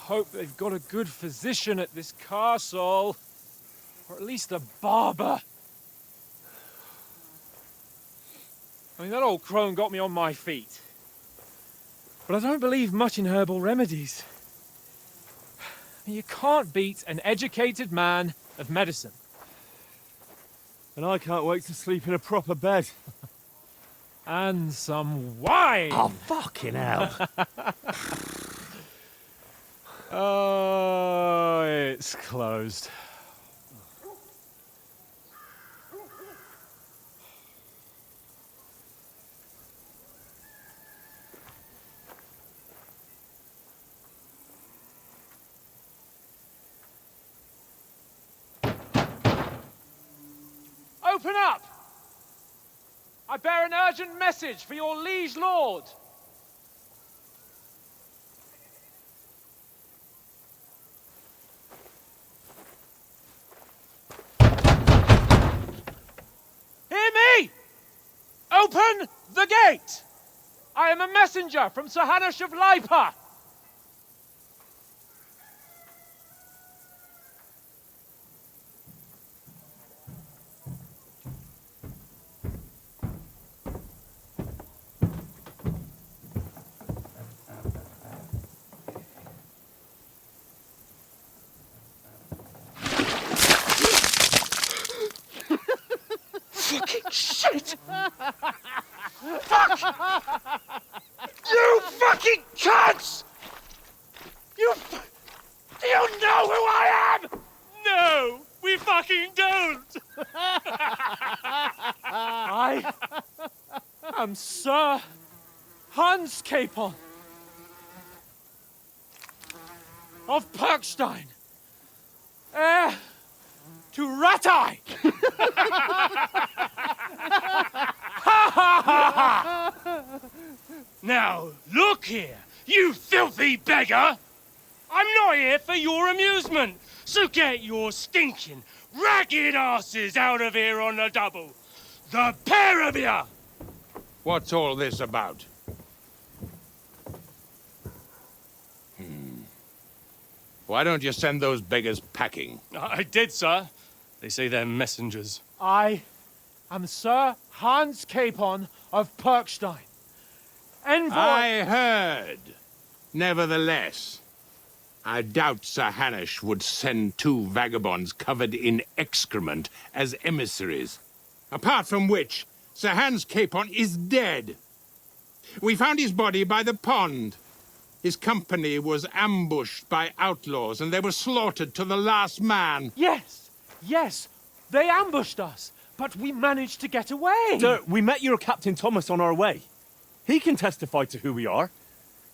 S9: hope they've got a good physician at this castle. Or at least a barber. I mean, that old crone got me on my feet. But I don't believe much in herbal remedies. You can't beat an educated man of medicine.
S1: And I can't wait to sleep in a proper bed.
S9: And some wine!
S10: Oh, fucking hell.
S9: Oh, it's closed. Open up! I bear an urgent message for your liege lord. Hear me! Open the gate! I am a messenger from Sir Hanush of Lipa.
S10: Fucking shit! Fuck! You fucking cunts! Do you know who I am?
S9: No, we fucking don't. I am Sir Hans Capon of Perkstein, heir to Ratai.
S3: Now, look here, you filthy beggar! I'm not here for your amusement, so get your stinking, ragged asses out of here on the double. The pair of you!
S11: What's all this about? Why don't you send those beggars packing?
S3: I did, sir. They say they're messengers.
S9: I am Sir Hans Capon of Perkstein, envoy.
S11: I heard. Nevertheless, I doubt Sir Hanush would send two vagabonds covered in excrement as emissaries. Apart from which, Sir Hans Capon is dead. We found his body by the pond. His company was ambushed by outlaws, and they were slaughtered to the last man.
S9: Yes, yes, they ambushed us, but we managed to get away.
S10: Sir, we met your Captain Thomas on our way. He can testify to who we are.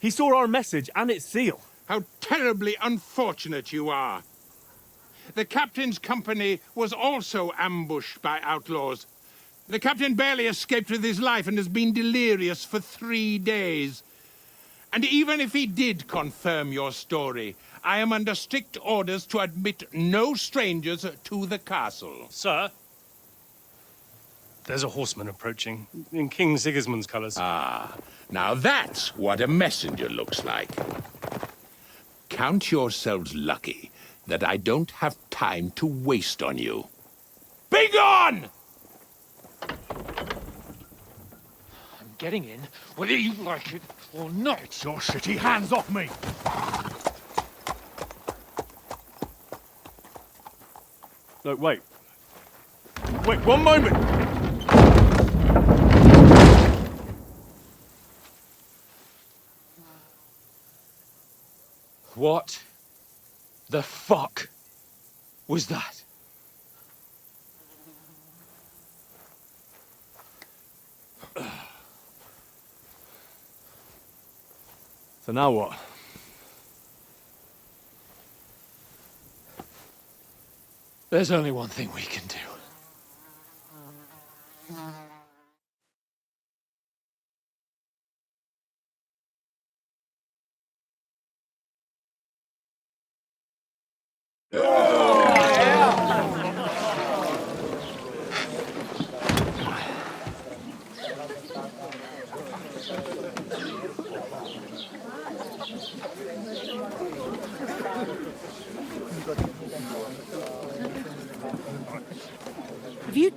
S10: He saw our message and its seal.
S11: How terribly unfortunate you are. The captain's company was also ambushed by outlaws. The captain barely escaped with his life and has been delirious for 3 days. And even if he did confirm your story, I am under strict orders to admit no strangers to the castle.
S3: Sir, there's a horseman approaching in King Sigismund's colours.
S11: Ah, now that's what a messenger looks like. Count yourselves lucky that I don't have time to waste on you. Be gone!
S9: I'm getting in, whether you like it or not.
S10: Your shitty hands off me! No, wait. Wait, one moment!
S3: What the fuck was that?
S10: So now what?
S9: There's only one thing we can do.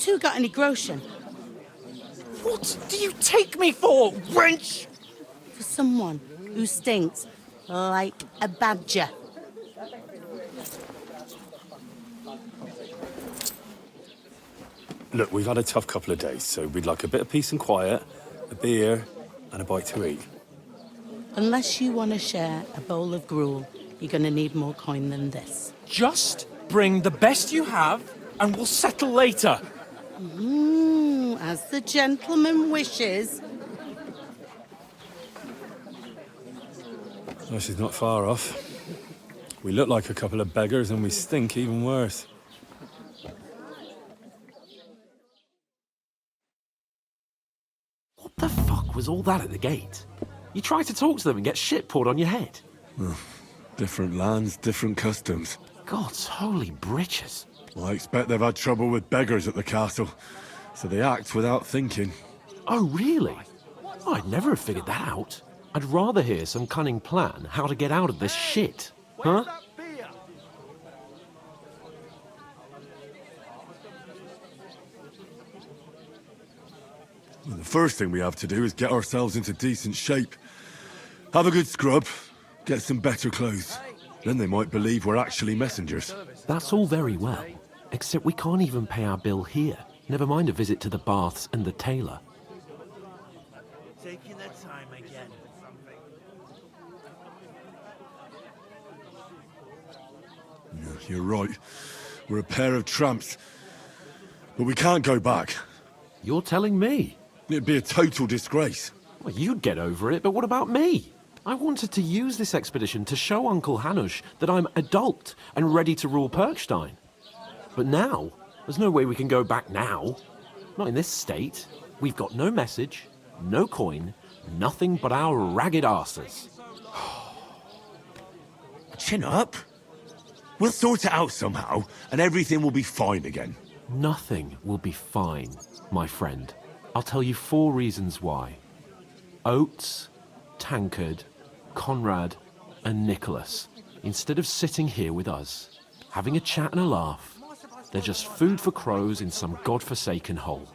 S12: two got any groschen?
S10: What do you take me for, wench?
S12: For someone who stinks like a badger.
S10: Look, we've had a tough couple of days, so we'd like a bit of peace and quiet, a beer, and a bite to eat.
S12: Unless you want to share a bowl of gruel, you're going to need more coin than this.
S9: Just bring the best you have, and we'll settle later.
S12: As the gentleman wishes.
S10: Well, she's not far off. We look like a couple of beggars, and we stink even worse.
S7: What the fuck was all that at the gate? You try to talk to them and get shit poured on your head.
S1: Different lands, different customs.
S7: God's holy britches.
S1: I expect they've had trouble with beggars at the castle, so they act without thinking.
S7: Oh, really? Oh, I'd never have figured that out. I'd rather hear some cunning plan how to get out of this shit. Huh?
S1: Well, the first thing we have to do is get ourselves into decent shape. Have a good scrub, get some better clothes. Then they might believe we're actually messengers.
S7: That's all very well, except we can't even pay our bill here. Never mind a visit to the baths and the tailor.
S2: Taking their time again.
S1: You're right. We're a pair of tramps. But we can't go back.
S7: You're telling me?
S1: It'd be a total disgrace.
S7: Well, you'd get over it, but what about me? I wanted to use this expedition to show Uncle Hanush that I'm adult and ready to rule Perkstein. But now, there's no way we can go back now. Not in this state. We've got no message, no coin, nothing but our ragged arses.
S1: Chin up. We'll sort it out somehow, and everything will be fine again.
S7: Nothing will be fine, my friend. I'll tell you 4 reasons why. Oates, Tankard, Conrad, and Nicholas, instead of sitting here with us, having a chat and a laugh, they're just food for crows in some godforsaken hole.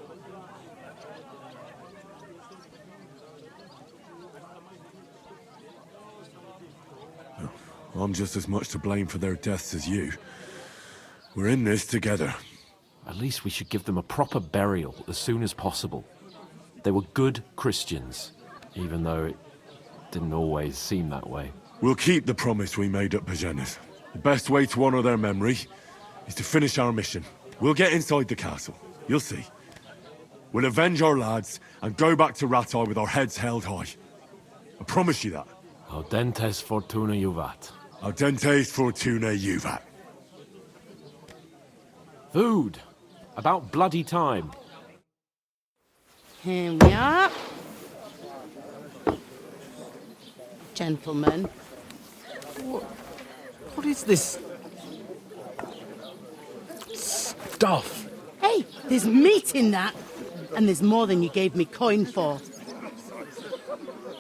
S1: I'm just as much to blame for their deaths as you. We're in this together.
S7: At least we should give them a proper burial as soon as possible. They were good Christians, even though it didn't always seem that way.
S1: We'll keep the promise we made at Bajena's. The best way to honor their memory is to finish our mission. We'll get inside the castle. You'll see. We'll avenge our lads and go back to Ratai with our heads held high. I promise you that.
S7: Audentes fortuna juvat.
S1: Audentes fortuna juvat.
S7: Food. About bloody time.
S12: Here we are. Gentlemen.
S9: What is this stuff?
S12: Hey, there's meat in that. And there's more than you gave me coin for.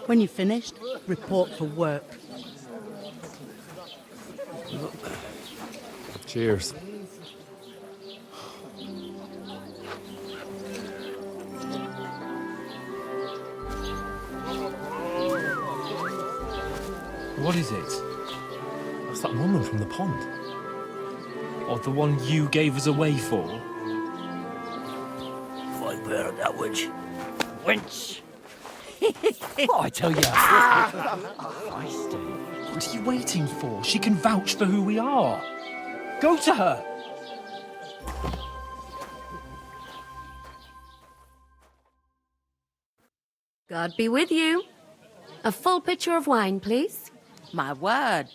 S12: When you're finished, report for work.
S10: Cheers.
S9: What is it?
S10: That's that woman from the pond.
S9: Or the one you gave us away for?
S13: I bear that witch. Wench!
S9: What I tell you? What are you waiting for? She can vouch for who we are. Go to her.
S14: God be with you. A full pitcher of wine, please.
S15: My word,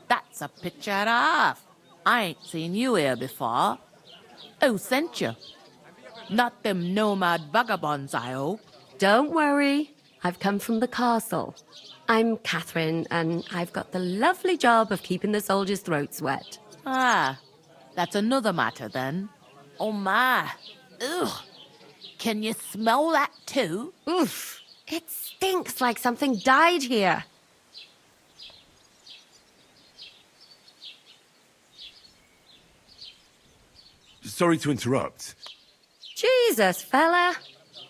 S15: that's a picture and a half. I ain't seen you here before. Who sent you? Not them nomad vagabonds, I hope.
S14: Don't worry. I've come from the castle. I'm Catherine, and I've got the lovely job of keeping the soldiers' throats wet.
S15: Ah, that's another matter then. Oh my. Ugh. Can you smell that too?
S14: Oof. It stinks like something died here.
S1: Sorry to interrupt.
S14: Jesus, fella.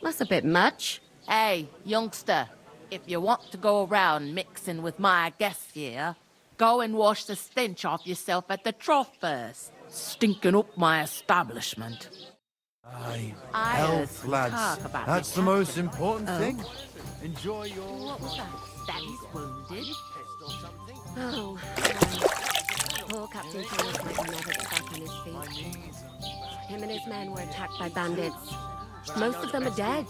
S14: That's a bit much.
S15: Hey, youngster, if you want to go around mixing with my guests here, go and wash the stench off yourself at the trough first. Stinking up my establishment.
S16: Aye.
S15: I
S16: Health,
S15: heard
S16: lads.
S15: talk about
S16: That's
S15: this
S16: the most
S15: happening.
S16: important
S15: Oh.
S16: thing. Enjoy your...
S15: What was that? Daddy's wounded?
S14: Oh. Poor Captain Thomas might never get back on his feet. Him and his men were attacked by bandits. Most of them are dead.